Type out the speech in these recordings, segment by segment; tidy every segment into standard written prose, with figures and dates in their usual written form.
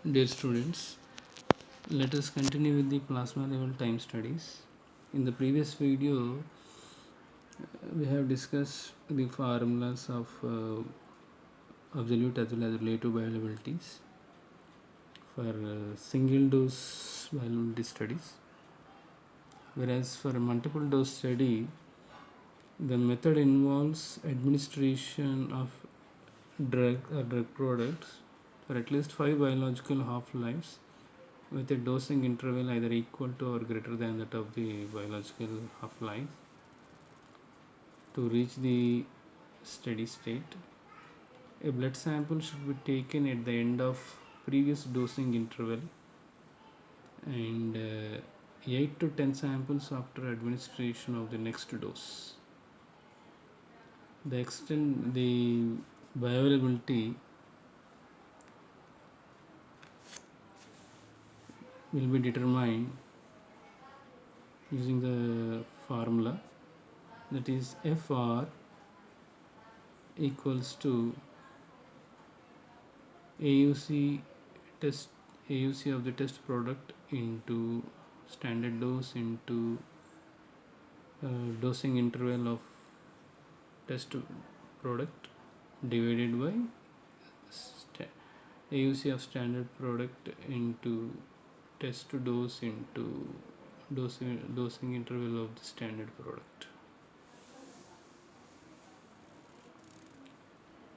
Dear students, let us continue with the plasma level time studies. In the previous video, we have discussed the formulas of absolute as well as relative bioavailabilities for single dose bioavailability studies. Whereas for a multiple dose study, the method involves administration of drug or drug products for at least 5 biological half-lives with a dosing interval either equal to or greater than that of the biological half-life to reach the steady state. A blood sample should be taken at the end of previous dosing interval and 8 to 10 samples after administration of the next dose. The bioavailability will be determined using the formula, that is FR equals to AUC of the test product into standard dose into dosing interval of test product divided by AUC of standard product into test dose into dosing interval of the standard product.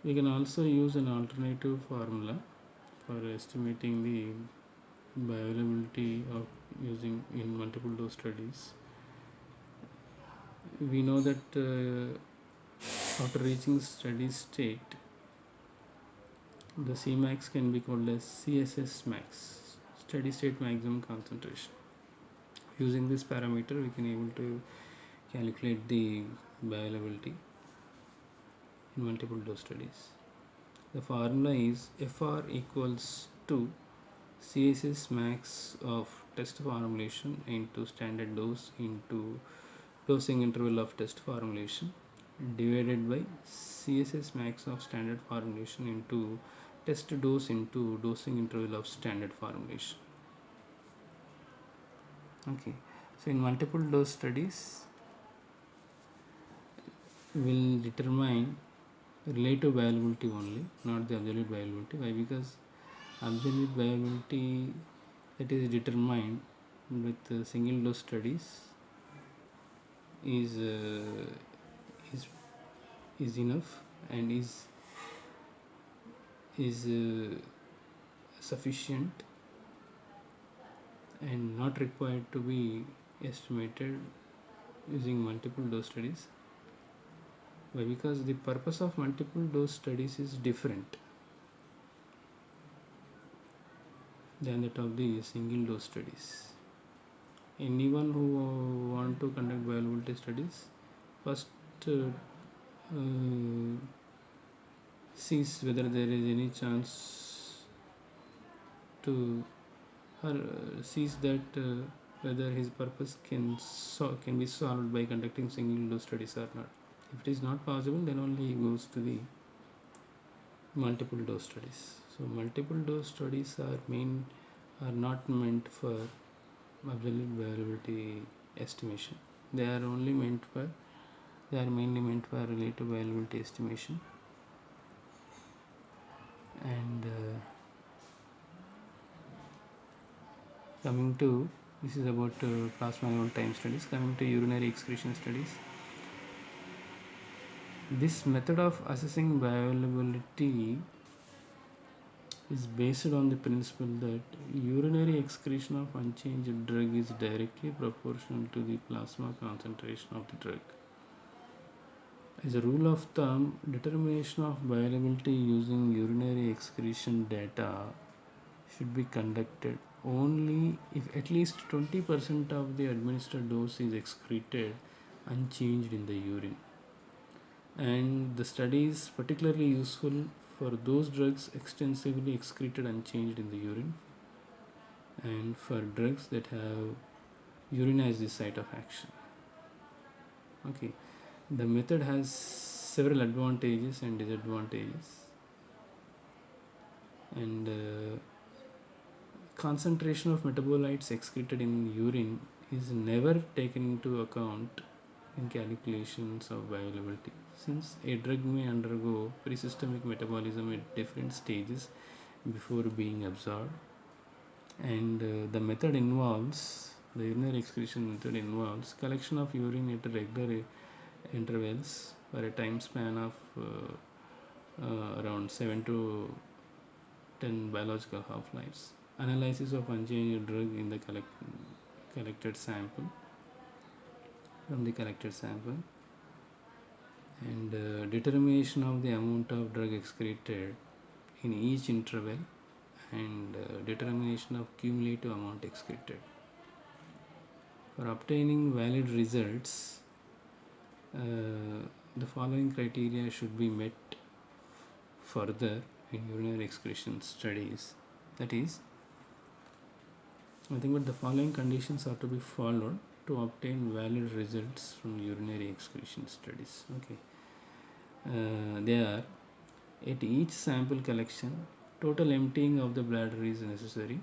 We can also use an alternative formula for estimating the bioavailability of using in multiple dose studies. We know that after reaching steady state, the Cmax can be called as CSS max, steady state maximum concentration. Using this parameter, we can able to calculate the bioavailability in multiple dose studies. The formula is FR equals to CSS max of test formulation into standard dose into dosing interval of test formulation divided by CSS max of standard formulation into test dose into dosing interval of standard formulation. Okay, so in multiple dose studies, will determine relative bioavailability only, not the absolute bioavailability. Why? Because absolute bioavailability that is determined with single dose studies is enough and is sufficient and not required to be estimated using multiple dose studies. Why? Because the purpose of multiple dose studies is different than that of the single dose studies. Anyone who want to conduct bioavailability studies first sees whether there is any chance to or sees that whether his purpose can be solved by conducting single dose studies or not. If it is not possible, then only he goes to the multiple dose studies. So multiple dose studies are not meant for absolute bioavailability estimation. They are mainly meant for relative bioavailability estimation. And coming to, this is about plasma level time studies. Coming to urinary excretion studies, this method of assessing bioavailability is based on the principle that urinary excretion of unchanged drug is directly proportional to the plasma concentration of the drug. As a rule of thumb, determination of bioavailability using urinary excretion data should be conducted only if at least 20% of the administered dose is excreted unchanged in the urine. And the study is particularly useful for those drugs extensively excreted unchanged in the urine and for drugs that have urine as the site of action. Okay, the method has several advantages and disadvantages, and concentration of metabolites excreted in urine is never taken into account in calculations of bioavailability, since a drug may undergo pre-systemic metabolism at different stages before being absorbed. And the urinary excretion method involves collection of urine at regular intervals for a time span of around 7 to 10 biological half-lives, analysis of unchanged drug in the collected sample from the collected sample, and determination of the amount of drug excreted in each interval, and determination of cumulative amount excreted. For obtaining valid results, the following criteria should be met further in urinary excretion studies. That is, nothing but the following conditions are to be followed to obtain valid results from urinary excretion studies. Okay, they are: at each sample collection, total emptying of the bladder is necessary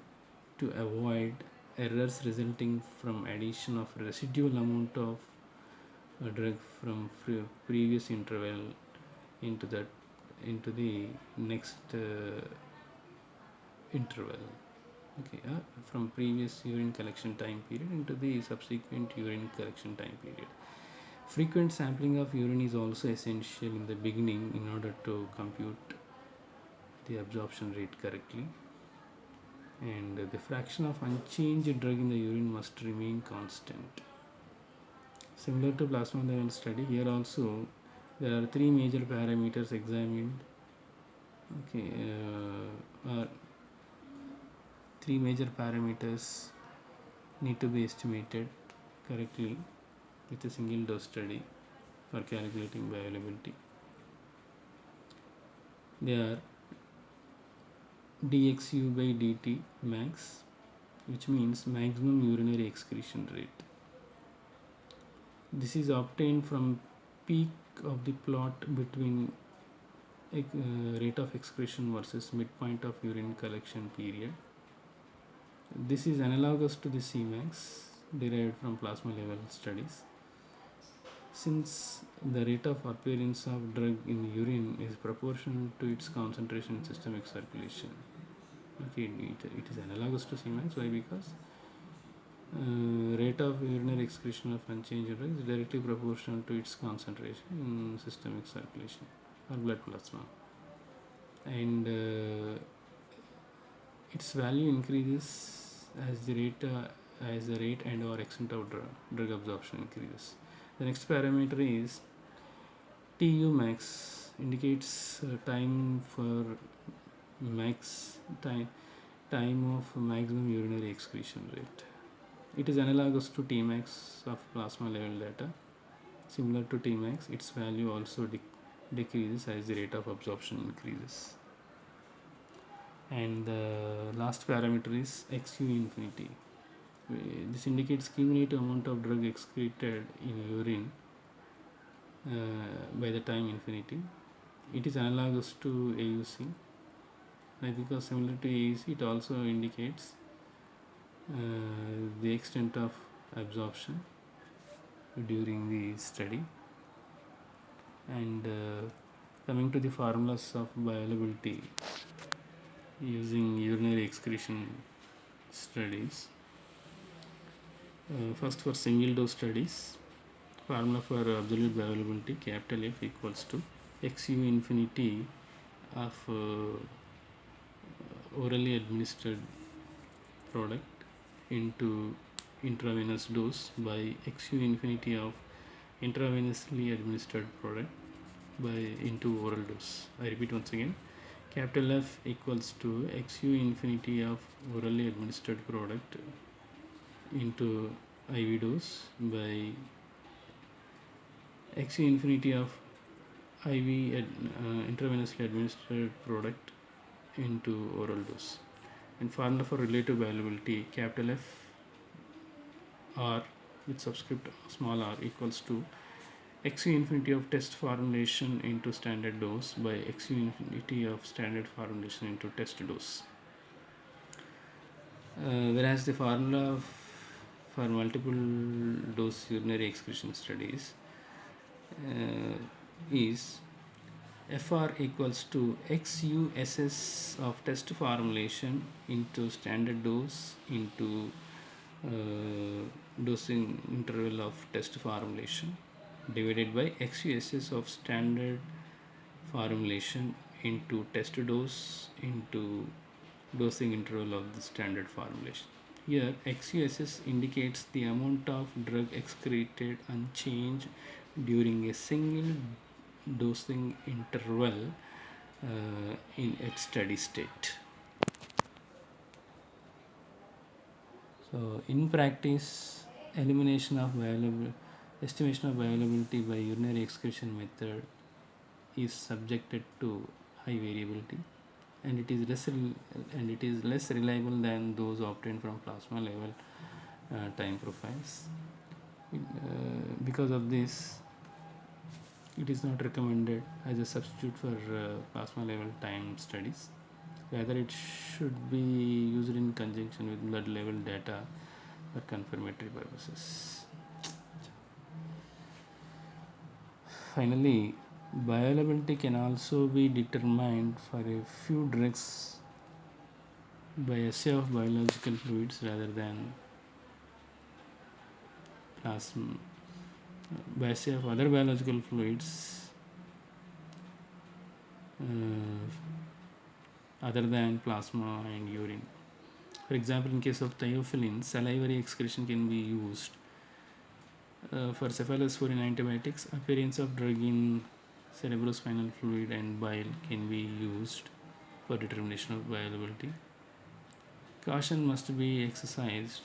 to avoid errors resulting from addition of residual amount of a drug from previous interval into the next interval. Okay, from previous urine collection time period into the subsequent urine collection time period. Frequent sampling of urine is also essential in the beginning in order to compute the absorption rate correctly, and the fraction of unchanged drug in the urine must remain constant. Similar to plasma level study, here also there are three major parameters examined. Okay, three major parameters need to be estimated correctly with a single dose study for calculating bioavailability. They are dxu by dt max, which means maximum urinary excretion rate. This is obtained from peak of the plot between rate of excretion versus midpoint of urine collection period. This is analogous to the Cmax derived from plasma level studies. Since the rate of appearance of drug in urine is proportional to its concentration in systemic circulation. Okay, it is analogous to Cmax. Why? Because rate of urinary excretion of unchanged drug is directly proportional to its concentration in systemic circulation or blood plasma, and its value increases as the rate and or extent of drug absorption increases. The next parameter is Tu max, indicates time for time of maximum urinary excretion rate. It is analogous to Tmax of plasma level data. Similar to Tmax, its value also decreases as the rate of absorption increases. And the last parameter is xu infinity. This indicates cumulative amount of drug excreted in urine by the time infinity. It is analogous to AUC. Because similar to AUC, it also indicates the extent of absorption during the study. And coming to the formulas of bioavailability using urinary excretion studies. First, for single dose studies, formula for absolute bioavailability, capital F equals to xu infinity of orally administered product into intravenous dose by xu infinity of intravenously administered product by into oral dose. I repeat once again, capital F equals to xu infinity of orally administered product into IV dose by xu infinity of IV intravenously administered product into oral dose. And formula for relative bioavailability, capital F R with subscript small r equals to xu infinity of test formulation into standard dose by xu infinity of standard formulation into test dose. Whereas the formula for multiple dose urinary excretion studies is FR equals to XUSS of test formulation into standard dose into dosing interval of test formulation divided by XUSS of standard formulation into test dose into dosing interval of the standard formulation. Here, XUSS indicates the amount of drug excreted unchanged during a single dosing interval in its steady state. So, in practice, elimination of viable estimation of viability by urinary excretion method is subjected to high variability, and it is less reliable than those obtained from plasma level time profiles. Because of this, it is not recommended as a substitute for plasma level time studies. Rather, it should be used in conjunction with blood level data for confirmatory purposes. Finally, bioavailability can also be determined for a few drugs by assay of biological fluids rather than plasma. By assay of other biological fluids other than plasma and urine. For example, in case of thiophyllin, salivary excretion can be used. For cephalosporin antibiotics, appearance of drug in cerebrospinal fluid and bile can be used for determination of bioavailability. Caution must be exercised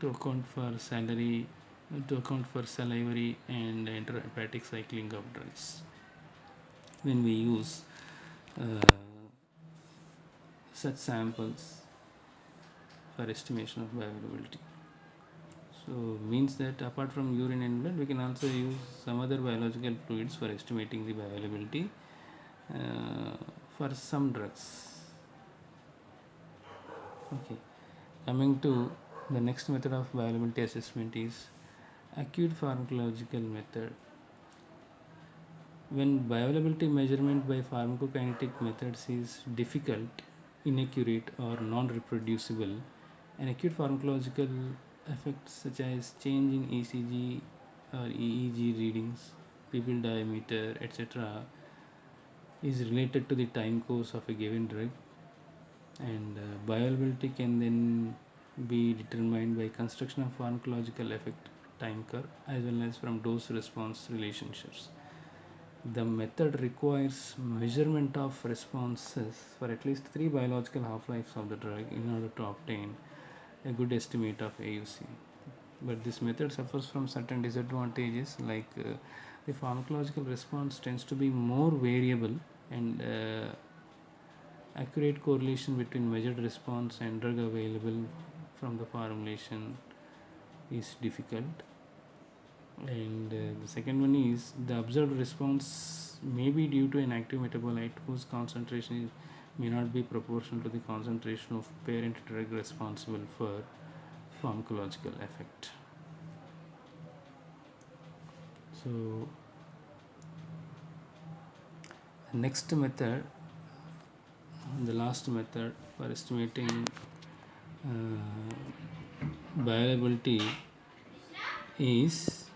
to account for salivary and intrahepatic cycling of drugs when we use uh, such samples for estimation of bioavailability. So means that apart from urine and blood, we can also use some other biological fluids for estimating the bioavailability for some drugs. Okay, coming to the next method of bioavailability assessment is acute pharmacological method. When bioavailability measurement by pharmacokinetic methods is difficult, inaccurate, or non reproducible, an acute pharmacological effect such as change in ECG or EEG readings, pupil diameter, etc., is related to the time course of a given drug, and bioavailability can then be determined by construction of pharmacological effect time curve as well as from dose response relationships. The method requires measurement of responses for at least 3 biological half-lives of the drug in order to obtain a good estimate of AUC. But this method suffers from certain disadvantages, like the pharmacological response tends to be more variable, and accurate correlation between measured response and drug available from the formulation is difficult. And the second one is the observed response may be due to an active metabolite whose concentration may not be proportional to the concentration of parent drug responsible for pharmacological effect. So next method, the last method for estimating bioavailability is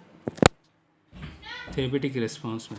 therapeutic response method.